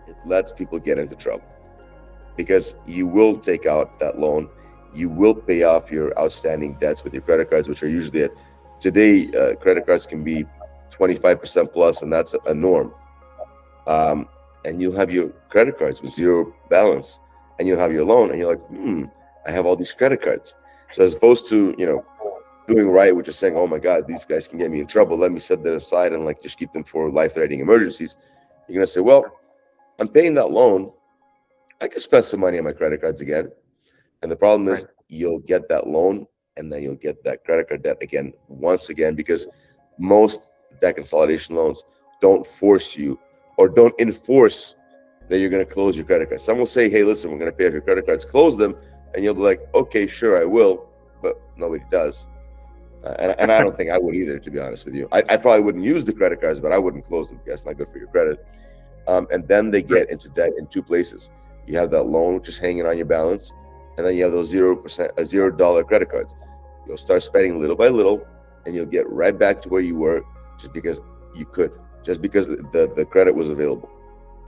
it lets people get into trouble because you will take out that loan, you will pay off your outstanding debts with your credit cards, which are usually at today. Credit cards can be 25% plus, and that's a norm. Um, and you'll have your credit cards with zero balance, and you'll have your loan, and you're like, I have all these credit cards. So as opposed to doing right, which is saying, oh my God, these guys can get me in trouble. Let me set that aside and like just keep them for life-threatening emergencies. You're gonna say, well, I'm paying that loan. I could spend some money on my credit cards again. And the problem Right. is you'll get that loan and then you'll get that credit card debt again once again because most debt consolidation loans don't force you or don't enforce that you're going to close your credit cards. Some will say, hey, listen, we're going to pay off your credit cards, close them. And you'll be like, okay, sure, I will. But nobody does. And I don't think I would either, to be honest with you. I probably wouldn't use the credit cards, but I wouldn't close them because it's not good for your credit. And then they Right. get into debt in two places. You have that loan which is hanging on your balance, and then you have those 0%, $0 credit cards. You'll start spending little by little, and you'll get right back to where you were just because you could, just because the credit was available.